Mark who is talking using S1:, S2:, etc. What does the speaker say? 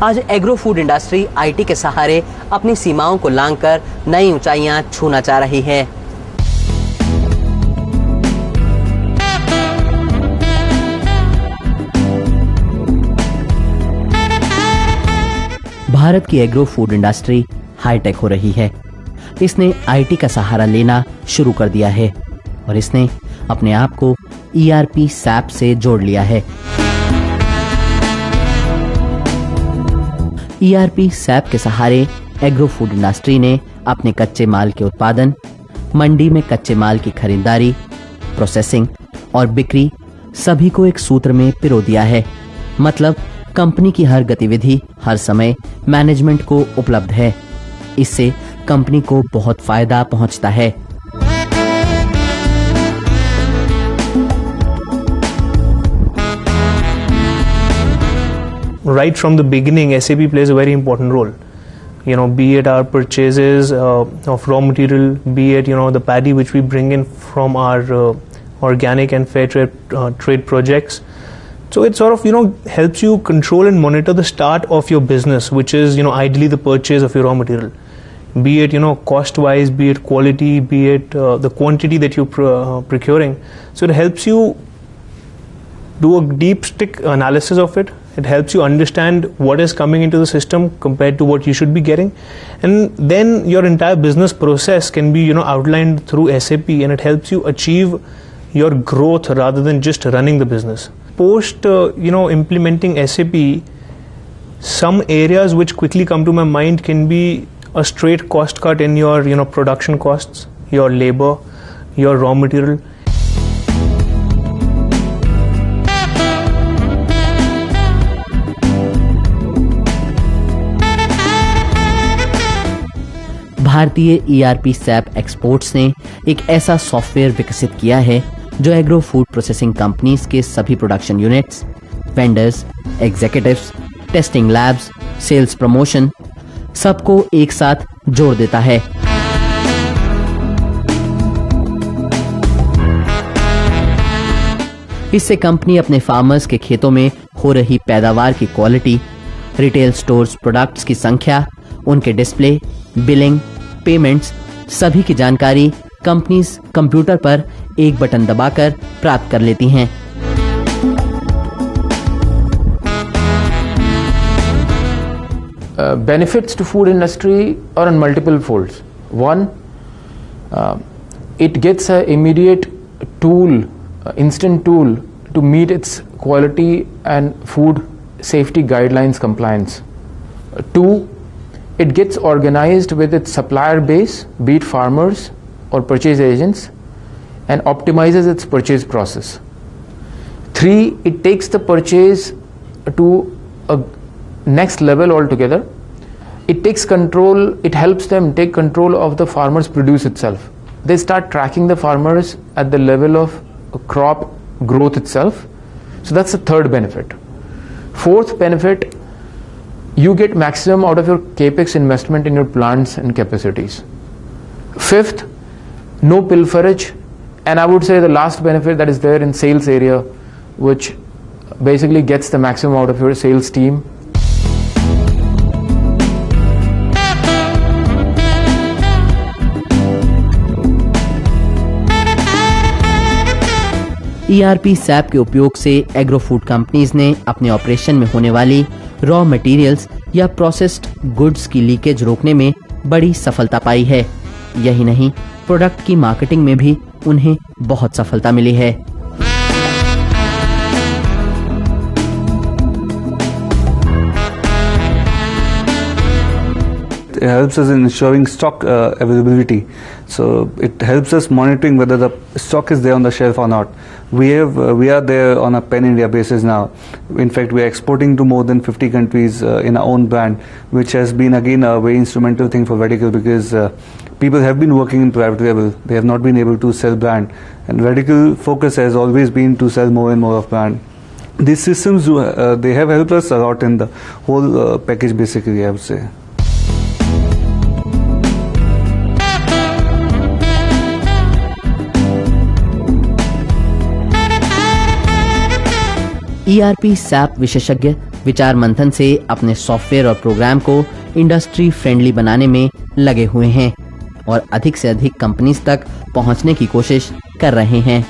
S1: आज agro food industry IT के सहारे अपनी सीमाओं को लांघकर नई ऊंचाइयां छूना चाह रही है। भारत की एग्रो फूड इंडस्ट्री हाईटेक हो रही है। इसने आईटी का सहारा लेना शुरू कर दिया है और इसने अपने आप को ईआरपी सैप से जोड़ लिया है। ईआरपी सैप के सहारे एग्रो फूड इंडस्ट्री ने अपने कच्चे माल के उत्पादन, मंडी में कच्चे माल की खरीदारी, प्रोसेसिंग और बिक्री सभी को एक सूत्र में पिरो दिया है। मतलब कंपनी की हर गतिविधि हर समय मैनेजमेंट को उपलब्ध है। इससे कंपनी को बहुत फायदा पहुंचता है।
S2: Right from the beginning, SAP plays a very important role. You know, be it our purchases of raw material, be it, you know, the paddy which we bring in from our organic and fair trade projects. So it sort of, you know, helps you control and monitor the start of your business, which is, you know, ideally the purchase of your raw material. Be it, you know, cost-wise, be it quality, be it the quantity that you're procuring. So it helps you do a deep stick analysis of it. It helps you understand what is coming into the system compared to what you should be getting, and then your entire business process can be, you know, outlined through SAP, and it helps you achieve your growth rather than just running the business. Post you know, implementing SAP, some areas which quickly come to my mind can be a straight cost cut in your, you know, production costs, your labor, your raw material.
S1: भारतीय ERP SAP exports ने एक ऐसा software विकसित किया है जो agro food processing companies के सभी production units, vendors, executives, testing labs, sales promotion सबको एक साथ जोड़ देता है। इससे कंपनी अपने फार्मर्स के खेतों में हो रही पैदावार की क्वालिटी, रिटेल स्टोर्स प्रोडक्ट्स की संख्या, उनके डिस्प्ले, बिलिंग, पेमेंट्स सभी की जानकारी कंपनीज कंप्यूटर पर एक बटन दबाकर प्राप्त कर लेती हैं।
S3: Benefits to food industry are on multiple folds. One, it gets an immediate tool, instant tool to meet its quality and food safety guidelines compliance. Two, it gets organized with its supplier base, be it farmers or purchase agents, and optimizes its purchase process. Three, it takes the purchase to a next level altogether. It takes control, it helps them take control of the farmer's produce itself. They start tracking the farmers at the level of crop growth itself. So that's the third benefit. Fourth benefit, you get maximum out of your capex investment in your plants and capacities. Fifth, no pilferage, and I would say the last benefit that is there in sales area, which basically gets the maximum out of your sales team.
S1: ERP SAP के उपयोग से agro food companies ने अपने operation में होने वाली raw materials या processed goods की लीकेज रोकने में बड़ी सफलता पाई है। यही नहीं, प्रोडक्ट की मार्केटिंग में भी उन्हें बहुत सफलता मिली है।
S4: It helps us in ensuring stock availability. So it helps us monitoring whether the stock is there on the shelf or not. We are there on a pan India basis now. In fact, we are exporting to more than 50 countries in our own brand, which has been again a very instrumental thing for Radical, because people have been working in private label. They have not been able to sell brand, and Radical focus has always been to sell more and more of brand. These systems they have helped us a lot in the whole package, basically, I would say.
S1: ERP SAP विशेषज्ञ विचार मंथन से अपने software और programme को industry friendly बनाने में लगे हुए हैं और अधिक से अधिक कंपनीज तक पहुंचने की कोशिश कर रहे हैं।